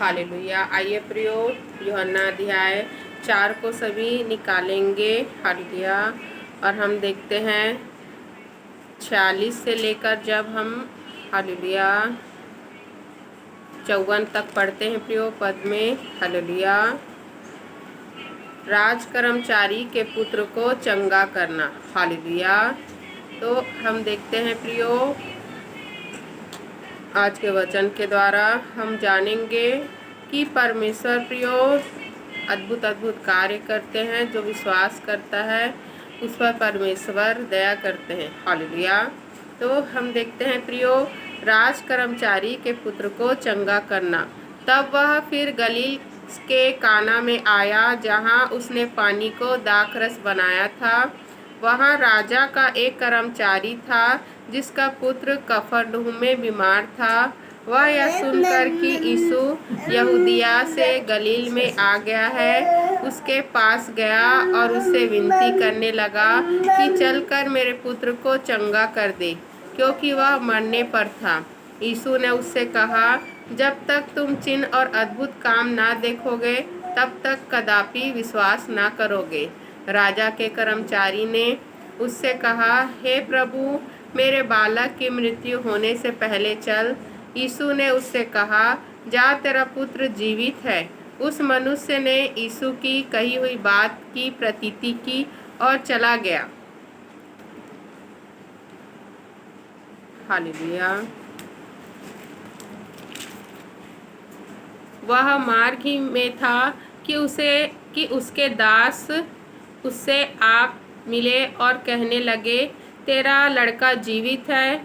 Hallelujah. आइए प्रियो, यूहन्ना अध्याय 4 को सभी निकालेंगे। हालेलुया। और हम देखते हैं 46 से लेकर जब हम हालेलुया 54 तक पढ़ते हैं प्रियो पद में। हालेलुया। राज कर्मचारी के पुत्र को चंगा करना। हालेलुया। तो हम देखते हैं प्रियो, आज के वचन के द्वारा हम जानेंगे कि परमेश्वर प्रियो अद्भुत अद्भुत कार्य करते हैं। जो विश्वास करता है उस पर परमेश्वर दया करते हैं। हालेलुया। तो हम देखते हैं प्रियो, राज कर्मचारी के पुत्र को चंगा करना। तब वह फिर गलील के काना में आया, जहाँ उसने पानी को दाखरस बनाया था। वहाँ राजा का एक कर्मचारी था जिसका पुत्र कफरनहूम में बीमार था। वह यह सुनकर कि यीशु यहूदिया से गलील में आ गया है, उसके पास गया और उससे विनती करने लगा कि चलकर मेरे पुत्र को चंगा कर दे, क्योंकि वह मरने पर था। यीशु ने उससे कहा, जब तक तुम चिन्ह और अद्भुत काम ना देखोगे तब तक कदापि विश्वास ना करोगे। राजा के कर्मचारी ने उससे कहा, हे प्रभु, मेरे बालक की मृत्यु होने से पहले चल। यीशु ने उससे कहा, जा, तेरा पुत्र जीवित है। उस मनुष्य ने यीशु की कही हुई बात की प्रतीति की और चला गया। हालेलुया। वह मार्ग ही में था कि उसके दास उससे आ मिले और कहने लगे, तेरा लड़का जीवित है।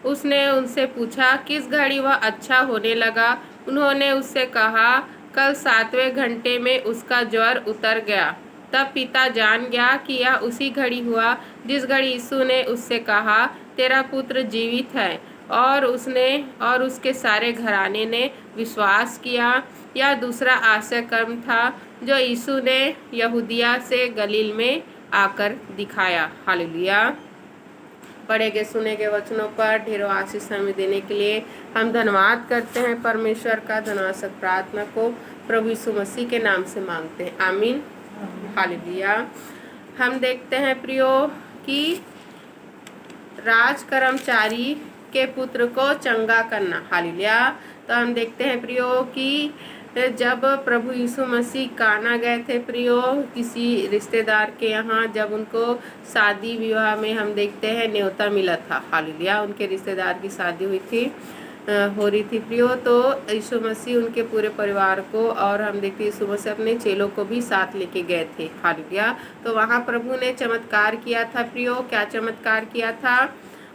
उसने उनसे पूछा, किस घड़ी वह अच्छा होने लगा? उन्होंने उससे कहा, कल 7वें घंटे में उसका ज्वर उतर गया। तब पिता जान गया कि यह उसी घड़ी हुआ जिस घड़ी यीशु ने उससे कहा, तेरा पुत्र जीवित है। और उसने और उसके सारे घराने ने विश्वास किया। यह दूसरा आश्चर्य कर्म था जो यीशु ने यहूदिया से गलील में आकर दिखाया। हालेलुया। पढ़े गए सुने गए वचनों पर ढेरों आशीष हमें देने के लिए हम धन्यवाद करते हैं। परमेश्वर का धन्यवाद प्रार्थना को प्रभु यीशु मसीह के नाम से मांगते हैं, आमीन। हालेलुया। हम देखते हैं प्रियो कि राज कर्मचारी के पुत्र को चंगा करना। हालेलुया। तो हम देखते हैं प्रियो कि जब प्रभु यीशु मसीह काना गए थे प्रियो, किसी रिश्तेदार के यहाँ, जब उनको शादी विवाह में हम देखते हैं न्योता मिला था। हालेलुया। उनके रिश्तेदार की शादी हुई थी, हो रही थी प्रियो। तो यीशु मसीह उनके पूरे परिवार को और हम देखते यीशु मसीह अपने चेलों को भी साथ लेके गए थे। हालेलुया। तो वहाँ प्रभु ने चमत्कार किया था प्रियो। क्या चमत्कार किया था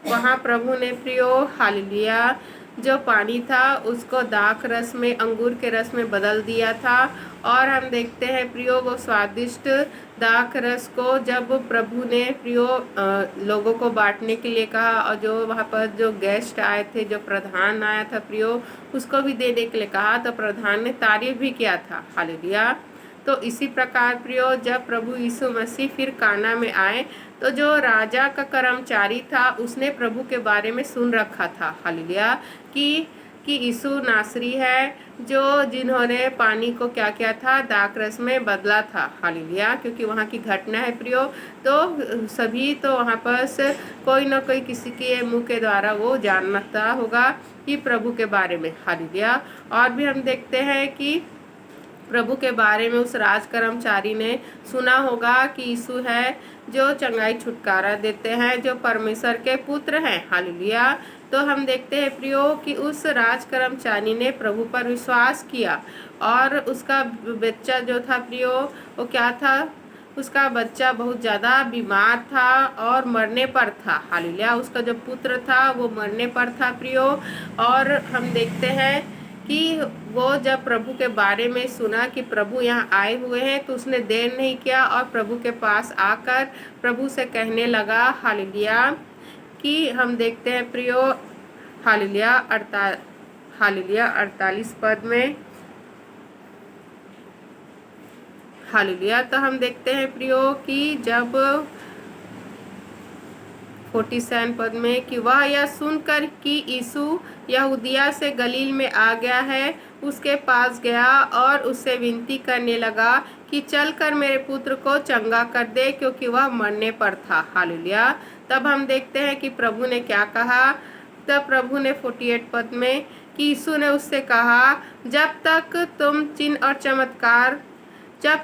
वहाँ प्रभु ने प्रियो? हालेलुया। जो पानी था उसको दाख रस में, अंगूर के रस में बदल दिया था। और हम देखते हैं प्रियो, वो स्वादिष्ट दाख रस को जब प्रभु ने प्रियो लोगों को बांटने के लिए कहा, और जो वहाँ पर जो गेस्ट आए थे, जो प्रधान आया था प्रियो, उसको भी देने के लिए कहा, तो प्रधान ने तारीफ भी किया था। हालेलुया। तो इसी प्रकार प्रियो, जब प्रभु यीशु मसीह फिर काना में आए, तो जो राजा का कर्मचारी था उसने प्रभु के बारे में सुन रखा था। हालेलुया। कि यीशु नासरी है, जो जिन्होंने पानी को क्या किया था, दाखरस में बदला था। हालेलुया। क्योंकि वहाँ की घटना है प्रियो, तो सभी तो वहाँ पर कोई ना कोई किसी के मुंह के द्वारा वो जानता होगा कि प्रभु के बारे में। हालेलुया। और भी हम देखते हैं कि प्रभु के बारे में उस राज कर्मचारी ने सुना होगा कि यीशु है जो चंगाई छुटकारा देते हैं, जो परमेश्वर के पुत्र हैं। हालेलुया। तो हम देखते हैं प्रियो कि उस राज कर्मचारी ने प्रभु पर विश्वास किया, और उसका बच्चा जो था प्रियो, वो क्या था? उसका बच्चा बहुत ज़्यादा बीमार था और मरने पर था। हालेलुया। उसका जो पुत्र था वो मरने पर था प्रियो। और हम देखते हैं कि वो जब प्रभु के बारे में सुना कि प्रभु यहाँ आए हुए हैं, तो उसने देर नहीं किया और प्रभु के पास आकर प्रभु से कहने लगा। हालेलुया। कि हम देखते हैं प्रियो, हालेलुया 48 पद में। हालेलुया। तो हम देखते हैं प्रियो कि जब 47 पद में कि वह यह सुनकर कि यीशु यहूदिया से गलील में आ गया है, उसके पास गया और उससे विनती करने लगा कि चलकर मेरे पुत्र को चंगा कर दे, क्योंकि वह मरने पर था। हालेलुया। तब हम देखते हैं कि प्रभु ने क्या कहा। तब प्रभु ने 48 पद में कि यीशु ने उससे कहा, जब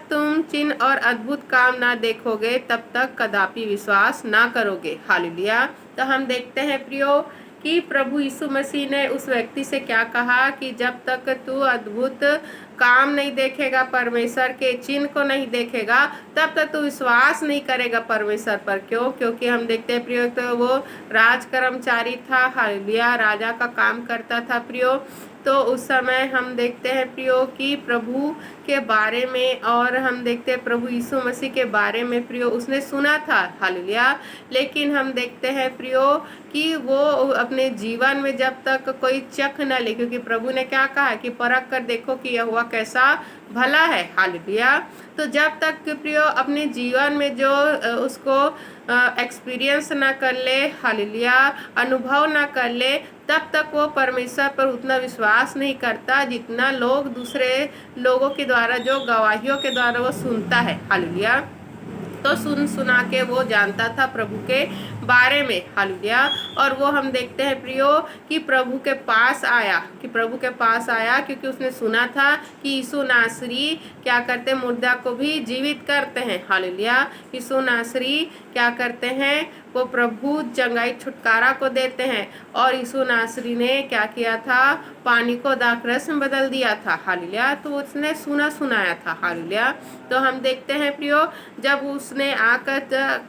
तुम चिन्ह और अद्भुत काम ना देखोगे तब तक कदापि विश्वास ना करोगे। हालेलुया। तो हम देखते हैं प्रियो कि प्रभु यीशु मसीह ने उस व्यक्ति से क्या कहा कि जब तक तू अद्भुत काम नहीं देखेगा, परमेश्वर के चिन्ह को नहीं देखेगा, तब तक तू विश्वास नहीं करेगा परमेश्वर पर। क्यों? क्योंकि हम देखते हैं प्रियो तो वो राज कर्मचारी था। हालेलुया। राजा का काम करता था प्रियो। तो उस समय हम देखते हैं प्रियो कि प्रभु के बारे में, और हम देखते हैं प्रभु यीशु मसीह के बारे में प्रियो उसने सुना था। हालेलुया। लेकिन हम देखते हैं प्रियो कि वो अपने जीवन में जब तक कोई चख न ले, क्योंकि प्रभु ने क्या कहा कि परख कर देखो कि यह हुआ कैसा भला है। हालेलुया। तो जब तक प्रियो अपने जीवन में जो उसको एक्सपीरियंस ना कर ले, हालेलुया, अनुभव ना कर ले, तब तक वो परमेश्वर पर उतना विश्वास नहीं करता जितना लोग दूसरे लोगों के द्वारा, जो गवाहियों के द्वारा वो सुनता है। हालेलुया। तो सुना के वो जानता था प्रभु के बारे में। हालेलुया। और वो हम देखते हैं प्रियो कि प्रभु के पास आया क्योंकि उसने सुना था कि यीशु नासरी क्या करते, मुर्दा को भी जीवित करते हैं। हालेलुया। यीशु नासरी क्या करते हैं, वो प्रभु चंगाई छुटकारा को देते हैं। और यीशु नासरी ने क्या किया था, पानी को दाखरस में बदल दिया था। हालेलुया। तो उसने सुनाया था। हालेलुया। तो हम देखते हैं प्रियो जब उसने आकर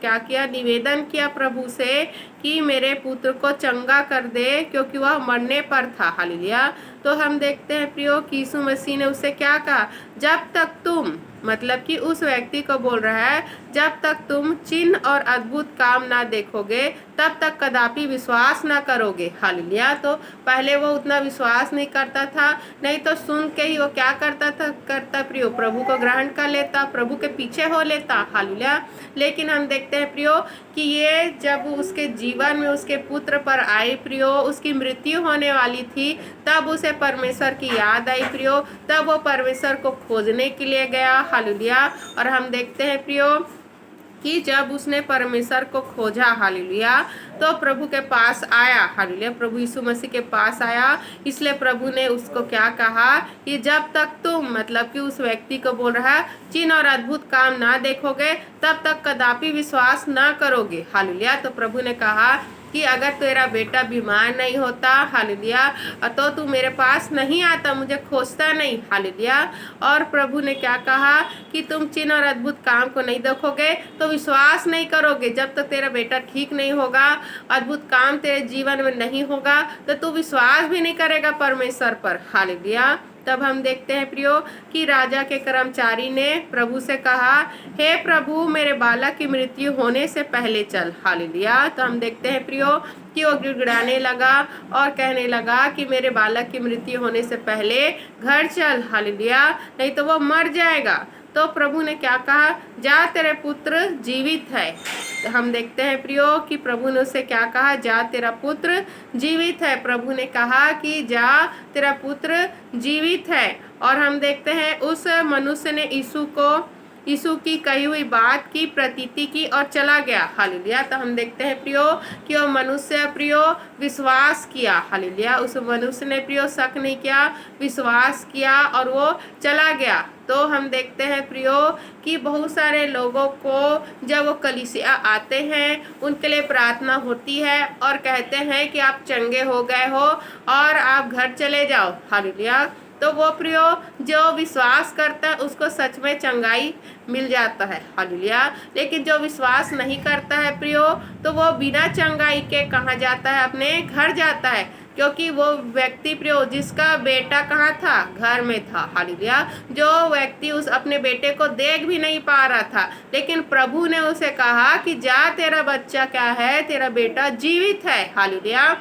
क्या किया, निवेदन किया प्रभु से कि मेरे पुत्र को चंगा कर दे, क्योंकि वह मरने पर था। हालेलुया। तो हम देखते हैं प्रियो कि यीशु मसीह ने उससे क्या कहा, जब तक तुम, मतलब कि उस व्यक्ति को बोल रहा है, जब तक तुम चिन्ह और अद्भुत काम ना देखोगे तब तक कदापि विश्वास ना करोगे। हालेलुया। तो पहले वो उतना विश्वास नहीं करता था, नहीं तो सुन के ही वो क्या करता प्रियो, प्रभु को ग्रहण कर लेता, प्रभु के पीछे हो लेता। हालेलुया। लेकिन हम देखते हैं प्रियो कि ये जब उसके जीवन में उसके पुत्र पर आई प्रियो, उसकी मृत्यु होने वाली थी, तब उसे परमेश्वर की याद आई प्रियो, तब वो परमेश्वर को खोजने के लिए गया। हालेलुया। और हम देखते हैं प्रियो कि जब उसने परमेश्वर को खोजा, हालेलुया, तो प्रभु के पास आया। हालेलुया। प्रभु यीशु मसीह के पास आया। इसलिए प्रभु ने उसको क्या कहा कि जब तक तुम, मतलब कि उस व्यक्ति को बोल रहा है, चिन्ह और अद्भुत काम ना देखोगे तब तक कदापि विश्वास ना करोगे। हालेलुया। तो प्रभु ने कहा कि अगर तेरा बेटा बीमार नहीं होता, हालेलुया, तो तू मेरे पास नहीं आता, मुझे खोजता नहीं। हालेलुया। और प्रभु ने क्या कहा कि तुम चिन्ह और अद्भुत काम को नहीं देखोगे तो विश्वास नहीं करोगे। जब तक तेरा बेटा ठीक नहीं होगा, अद्भुत काम तेरे जीवन में नहीं होगा, तो तू विश्वास भी नहीं करेगा परमेश्वर पर। हालेलुया। तब हम देखते हैं प्रियो कि राजा के कर्मचारी ने प्रभु से कहा, हे प्रभु, मेरे बालक की मृत्यु होने से पहले चल। हालेलुया। तो हम देखते हैं प्रियो कि वो गिड़गिड़ाने लगा और कहने लगा कि मेरे बालक की मृत्यु होने से पहले घर चल। हालेलुया, नहीं तो वो मर जाएगा। तो प्रभु ने क्या कहा, जा, तेरे पुत्र जीवित है। तो हम देखते हैं प्रियो कि प्रभु ने उसे क्या कहा, जा, तेरा पुत्र जीवित है। प्रभु ने कहा कि जा, तेरा पुत्र जीवित है। और हम देखते हैं उस मनुष्य ने यीशु की कही हुई बात की प्रतीति की और चला गया। हालेलुया। तो हम देखते हैं प्रियो कि वो मनुष्य प्रियो विश्वास किया। हालेलुया। उस मनुष्य ने प्रियो शक नहीं किया, विश्वास किया और वो चला गया। तो हम देखते हैं प्रियो कि बहुत सारे लोगों को जब वो कलीसिया आते हैं, उनके लिए प्रार्थना होती है और कहते हैं कि आप चंगे हो गए हो और आप घर चले जाओ। हालेलुया। तो वो प्रियो जो विश्वास करता है उसको सच में चंगाई मिल जाता है। हालेलुया। लेकिन जो विश्वास नहीं करता है प्रियो, तो वो बिना चंगाई के कहाँ जाता है, अपने घर जाता है। क्योंकि वो व्यक्ति प्रियो जिसका बेटा कहाँ था, घर में था। हालेलुया। जो व्यक्ति उस अपने बेटे को देख भी नहीं पा रहा था, लेकिन प्रभु ने उसे कहा कि जा, तेरा बच्चा क्या है, तेरा बेटा जीवित है। हालेलुया।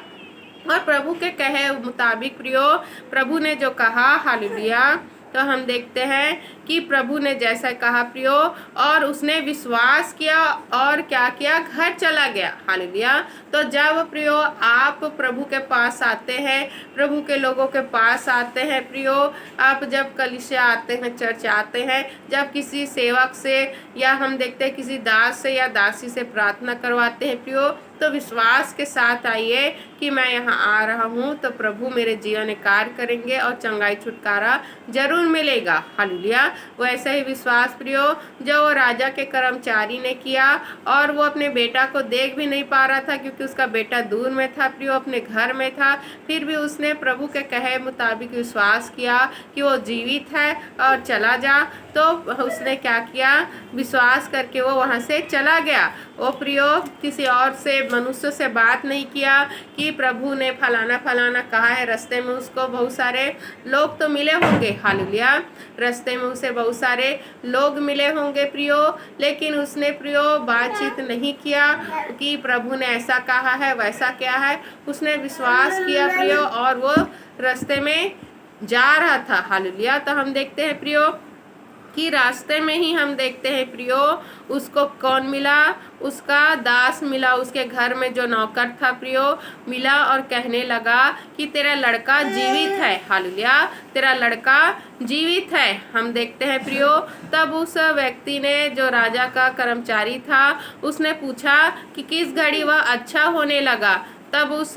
और प्रभु के कहे मुताबिक प्रियो प्रभु ने जो कहा, हालेलुया, तो हम देखते हैं कि प्रभु ने जैसा कहा प्रियो, और उसने विश्वास किया और क्या किया, घर चला गया। हालेलुया। तो जब प्रियो आप प्रभु के पास आते हैं, प्रभु के लोगों के पास आते हैं प्रियो, आप जब कलीसिया आते हैं, चर्च आते हैं, जब किसी सेवक से या हम देखते हैं किसी दास से या दासी से प्रार्थना करवाते हैं प्रियो, तो विश्वास के साथ आइए कि मैं यहाँ आ रहा हूँ तो प्रभु मेरे जीवन में कार्य करेंगे और चंगाई छुटकारा जरूर मिलेगा। हालेलुया। वैसे ही विश्वास प्रियो जो वो राजा के कर्मचारी ने किया, और वो अपने बेटा को देख भी नहीं पा रहा था क्योंकि उसका बेटा दूर में था प्रियो, अपने घर में था, फिर भी उसने प्रभु के कहे मुताबिक विश्वास किया कि वो जीवित है और चला जा। तो उसने क्या किया, विश्वास करके वो वहाँ से चला गया। वो प्रियो किसी और से मनुष्य से बात नहीं किया कि प्रभु ने फलाना फलाना कहा है। रास्ते में उसको बहुत सारे लोग तो मिले होंगे, हालेलुया, रास्ते में उसे बहुत सारे लोग मिले होंगे प्रियो, लेकिन उसने प्रियो बातचीत नहीं किया कि प्रभु ने ऐसा कहा है वैसा क्या है। उसने विश्वास किया प्रियो और वो रास्ते में जा रहा था। हालेलुया। तो हम देखते हैं प्रियो कि रास्ते में ही हम देखते हैं प्रियो उसको कौन मिला, उसका दास मिला, उसके घर में जो नौकर था प्रियो मिला और कहने लगा कि तेरा लड़का जीवित है। हालेलुया, तेरा लड़का जीवित है। हम देखते हैं प्रियो तब उस व्यक्ति ने, जो राजा का कर्मचारी था, उसने पूछा कि किस घड़ी वह अच्छा होने लगा। तब उस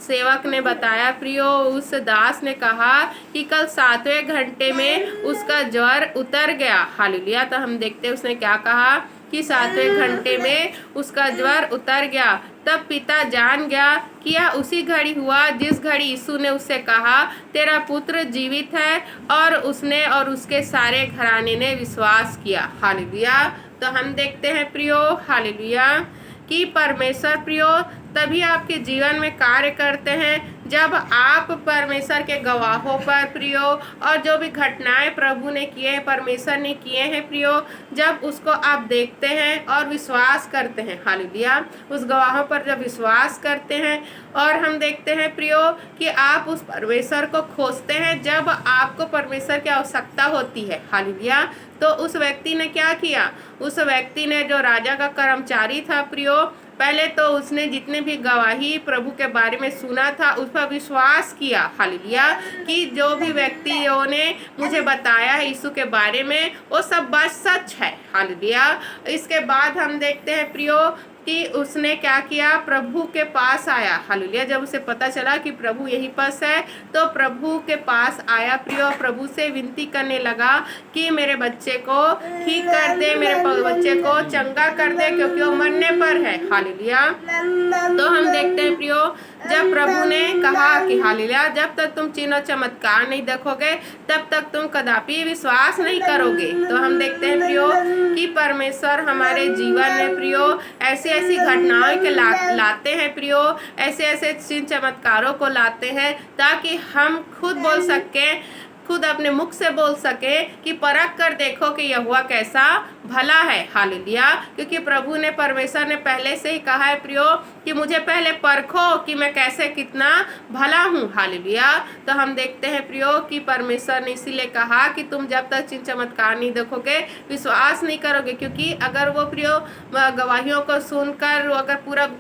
सेवक ने बताया प्रियो, उस दास ने कहा कि कल 7वें घंटे में उसका ज्वर उतर गया। हालेलुया। तो हम देखते हैं उसने क्या कहा कि 7वें घंटे में उसका ज्वर उतर गया। तब पिता जान गया कि यह उसी घड़ी हुआ जिस घड़ी यीशु ने उससे कहा तेरा पुत्र जीवित है, और उसने और उसके सारे घराने ने विश्वास किया। हालेलुया। तो हम देखते हैं प्रियो, हालेलुया, कि परमेश्वर प्रियो तभी आपके जीवन में कार्य करते हैं जब आप परमेश्वर के गवाहों पर प्रियो, और जो भी घटनाएं प्रभु ने किए हैं, परमेश्वर ने किए हैं प्रियो, जब उसको आप देखते हैं और विश्वास करते हैं। हालेलुया। उस गवाहों पर जब विश्वास करते हैं और हम देखते हैं प्रियो कि आप उस परमेश्वर को खोजते हैं जब आपको परमेश्वर की आवश्यकता होती है। हालेलुया। तो उस व्यक्ति ने क्या किया, उस व्यक्ति ने, जो राजा का कर्मचारी था प्रियो, पहले तो उसने जितने भी गवाही प्रभु के बारे में सुना था उस पर विश्वास किया। हालेलुया। कि जो भी व्यक्तियों ने मुझे बताया है यीशु के बारे में वो सब बात सच है। हालेलुया। इसके बाद हम देखते हैं प्रियो कि उसने क्या किया, प्रभु के पास आया। हालेलुया। जब उसे पता चला कि प्रभु यहीं पास है तो प्रभु के पास आया प्रियो, प्रभु से विनती करने लगा कि मेरे बच्चे को ठीक कर दे, मेरे बच्चे को चंगा कर दे क्योंकि वो मरने पर है। हालेलुया। तो हम देखते हैं प्रियो जब प्रभु ने कहा कि हालेलुया, जब तक तुम चिन्ह और चमत्कार नहीं देखोगे तब तक तुम कदापि विश्वास नहीं करोगे। तो हम देखते हैं प्रियो कि परमेश्वर हमारे जीवन में प्रियो ऐसी ऐसी घटनाओं के लाते हैं प्रियो, ऐसे ऐसे चिन्ह चमत्कारों को लाते हैं ताकि हम खुद बोल सके, खुद अपने मुख से बोल सके कि परख कर देखो कि यहोवा कैसा भला है। हालेलुया। क्योंकि प्रभु ने, परमेश्वर ने पहले से ही कहा है प्रियो कि मुझे पहले परखो कि मैं कैसे कितना भला हूँ। हालेलुया। तो हम देखते हैं प्रियो कि परमेश्वर ने इसीलिए कहा कि तुम जब तक चिन्ह चमत्कार नहीं देखोगे विश्वास नहीं करोगे, क्योंकि अगर वो प्रियो गवाहियों को सुनकर अगर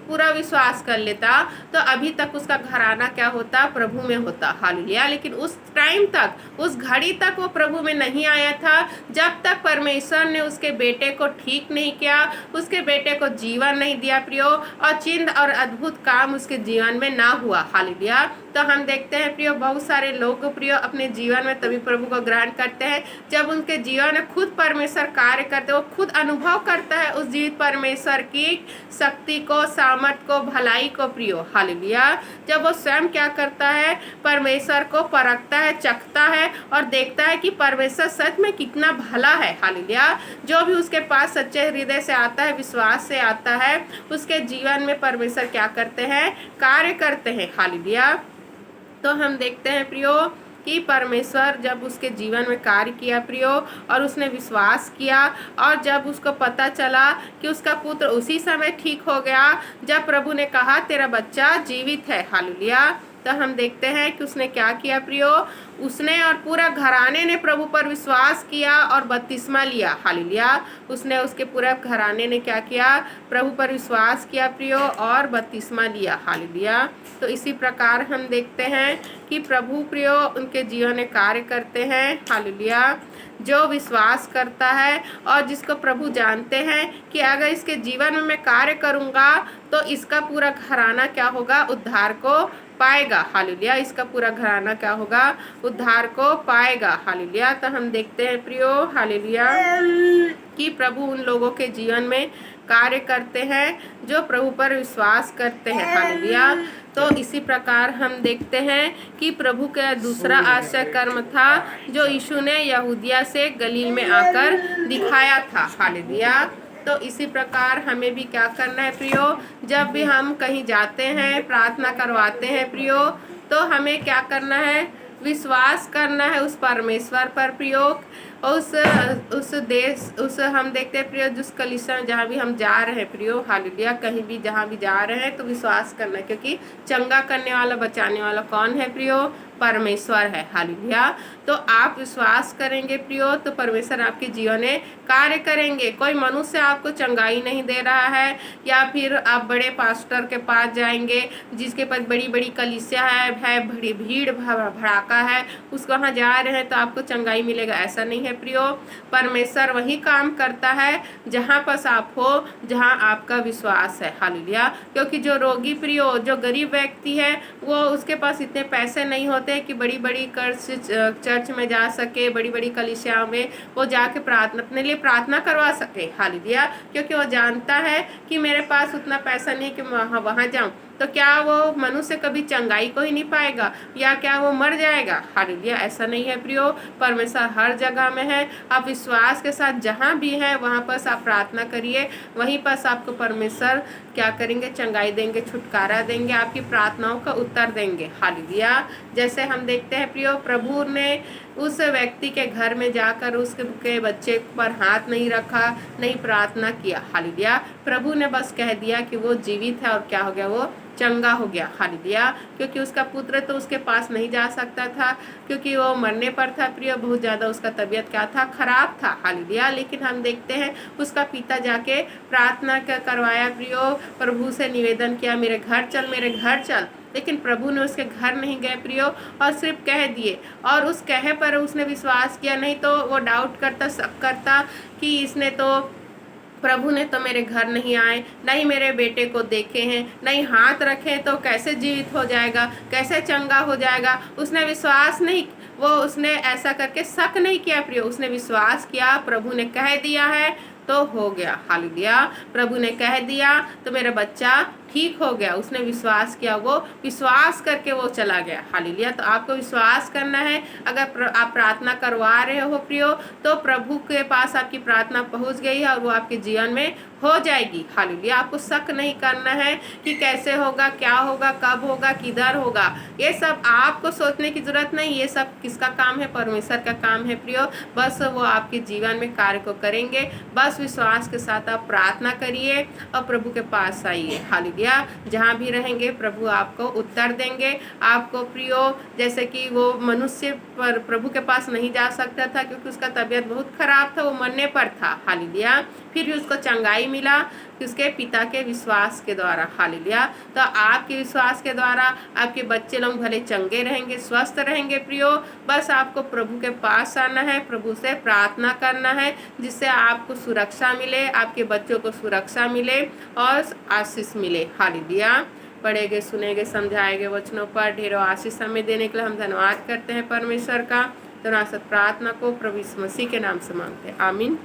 पूरा विश्वास कर लेता तो अभी तक उसका घराना क्या होता, प्रभु में होता। हालेलुया। लेकिन उस टाइम तक, उस घड़ी तक वो प्रभु में नहीं आया था जब तक परमेश्वर ने उसके बेटे को ठीक नहीं किया, उसके बेटे को जीवन नहीं दिया प्रियो, और चिन्ह और अद्भुत काम उसके जीवन में ना हुआ। हालेलुया। तो हम देखते हैं प्रियो बहुत सारे लोग प्रियो अपने जीवन में तभी प्रभु को ग्रहण करते हैं जब उनके जीवन में खुद परमेश्वर कार्य करते, वो खुद अनुभव करता है उस जीवित परमेश्वर की शक्ति को, सामर्थ को, भलाई को प्रियो। हालेलुया। जब वो स्वयं क्या करता है, परमेश्वर को परखता है, चखता है और देखता है कि परमेश्वर सच में कितना भला है। हालेलुया। जो भी उसके पास सच्चे हृदय से आता है, विश्वास से आता है, उसके जीवन में परमेश्वर क्या करते हैं, कार्य करते हैं। हालेलुया। तो हम देखते हैं प्रियो कि परमेश्वर जब उसके जीवन में कार्य किया प्रियो, और उसने विश्वास किया, और जब उसको पता चला कि उसका पुत्र उसी समय ठीक हो गया जब प्रभु ने कहा तेरा बच्चा जीवित है। हालेलुया। तो हम देखते हैं कि उसने क्या किया प्रियो, उसने और पूरा घराने ने प्रभु पर विश्वास किया और बपतिस्मा लिया। हालेलुया। उसने उसके पूरे घराने ने क्या किया, प्रभु पर विश्वास किया प्रियो और बपतिस्मा लिया। हालेलुया। तो इसी प्रकार हम देखते हैं कि प्रभु प्रियो उनके जीवन में कार्य करते हैं। हालेलुया। जो विश्वास करता है और जिसको प्रभु जानते हैं कि अगर इसके जीवन में मैं कार्य करूँगा तो इसका पूरा घराना क्या होगा, उद्धार को पाएगा। हालेलुया। इसका पूरा घराना क्या होगा, उद्धार को पाएगा। हालेलुया। तो हम देखते हैं प्रियो, हालेलुया, कि प्रभु उन लोगों के जीवन में कार्य करते हैं जो प्रभु पर विश्वास करते हैं। हालेलुया। तो इसी प्रकार हम देखते हैं कि प्रभु का दूसरा आश्चर्य कर्म था जो यीशु ने यहूदिया से गलील में आकर दिखाया था। हालेलुया। तो इसी प्रकार हमें भी क्या करना है प्रियो, जब भी हम कहीं जाते हैं, प्रार्थना करवाते हैं प्रियो, तो हमें क्या करना है, विश्वास करना है उस परमेश्वर पर प्रियो। उस देश, उस हम देखते हैं प्रियो, जिस कलीसिया जहाँ भी हम जा रहे हैं प्रियो, हालेलुया, कहीं भी जहाँ भी जा रहे हैं तो विश्वास करना है, क्योंकि चंगा करने वाला, बचाने वाला कौन है प्रियो, परमेश्वर है। हालेलुया। तो आप विश्वास करेंगे प्रियो तो परमेश्वर आपके जीवन में कार्य करेंगे। कोई मनुष्य आपको चंगाई नहीं दे रहा है, या फिर आप बड़े पास्टर के पास जाएंगे जिसके पास बड़ी बड़ी कलीसिया है, बड़ी भीड़ भड़ाका है, उसको वहाँ जा रहे हैं तो आपको चंगाई मिलेगा, ऐसा नहीं है प्रियो। परमेश्वर वही काम करता है जहाँ पर आप हो, जहाँ आपका विश्वास है। हालेलुया। क्योंकि जो रोगी प्रियो, जो गरीब व्यक्ति है, वो उसके पास इतने पैसे नहीं होते कि बड़ी बड़ी चर्च में जा सके, बड़ी बड़ी कलीसिया में वो जाके प्रार्थना, अपने लिए प्रार्थना करवा सके। हालेलुया। क्योंकि वो जानता है कि मेरे पास उतना पैसा नहीं कि मैं वहाँ जाऊँ, तो क्या वो मनुष्य कभी चंगाई को ही नहीं पाएगा, या क्या वो मर जाएगा। हालेलुया। ऐसा नहीं है प्रियो, परमेश्वर हर जगह में है। आप विश्वास के साथ जहाँ भी हैं वहाँ पर आप प्रार्थना करिए, वहीं पर आपको परमेश्वर क्या करेंगे, चंगाई देंगे, छुटकारा देंगे, आपकी प्रार्थनाओं का उत्तर देंगे। हालेलुया। जैसे हम देखते हैं प्रियो, प्रभु ने उस व्यक्ति के घर में जाकर उसके बच्चे पर हाथ नहीं रखा, नहीं प्रार्थना किया। हालेलुया। प्रभु ने बस कह दिया कि वो जीवित है और क्या हो गया, वो चंगा हो गया। हालेलुया। क्योंकि उसका पुत्र तो उसके पास नहीं जा सकता था, क्योंकि वो मरने पर था प्रिय, बहुत ज़्यादा उसका तबीयत क्या था, खराब था। हालेलुया। लेकिन हम देखते हैं उसका पिता जाके प्रार्थना करवाया प्रियो, प्रभु से निवेदन किया, मेरे घर चल, मेरे घर चल। लेकिन प्रभु ने उसके घर नहीं गए प्रियो, और सिर्फ कह दिए, और उस कहे पर उसने विश्वास किया, नहीं तो वो डाउट करता, शक करता कि इसने तो, प्रभु ने तो मेरे घर नहीं आए, नहीं मेरे बेटे को देखे हैं, नहीं हाथ रखे, तो कैसे जीवित हो जाएगा, कैसे चंगा हो जाएगा। उसने विश्वास नहीं, वो उसने ऐसा करके शक नहीं किया प्रियो, उसने विश्वास किया, प्रभु ने कह दिया है तो हो गया। हालेलुया। प्रभु ने कह दिया तो मेरा बच्चा ठीक हो गया, उसने विश्वास किया, वो विश्वास करके वो चला गया। हालेलुया। तो आपको विश्वास करना है। अगर आप प्रार्थना करवा रहे हो प्रियो, तो प्रभु के पास आपकी प्रार्थना पहुंच गई है और वो आपके जीवन में हो जाएगी। हालेलुया। आपको शक नहीं करना है कि कैसे होगा, क्या होगा, कब होगा, किधर होगा, ये सब आपको सोचने की जरूरत नहीं। ये सब किसका काम है, परमेश्वर का काम है प्रियो। बस वो आपके जीवन में कार्य को करेंगे। बस विश्वास के साथ आप प्रार्थना करिए और प्रभु के पास आइए। हालेलुया। जहाँ भी रहेंगे प्रभु आपको उत्तर देंगे। आपको प्रियो, जैसे कि वो मनुष्य पर प्रभु के पास नहीं जा सकता था क्योंकि उसका तबीयत बहुत खराब था, वो मरने पर था। हालेलुया। फिर भी उसको चंगाई मिला कि उसके पिता के विश्वास के द्वारा। हालेलुया। तो आपके विश्वास के द्वारा आपके बच्चे लोग भले चंगे रहेंगे, स्वस्थ रहेंगे प्रियो। बस आपको प्रभु के पास आना है, प्रभु से प्रार्थना करना है, जिससे आपको सुरक्षा मिले, आपके बच्चों को सुरक्षा मिले और आशीष मिले। हालेलुया। पढ़ेगे, सुनेगे, समझाएंगे वचनों पर ढेरों आशीष हमें देने के लिए हम धन्यवाद करते हैं परमेश्वर का। तो प्रार्थना को प्रभु यीशु मसीह के नाम से मांगते हैं, आमीन।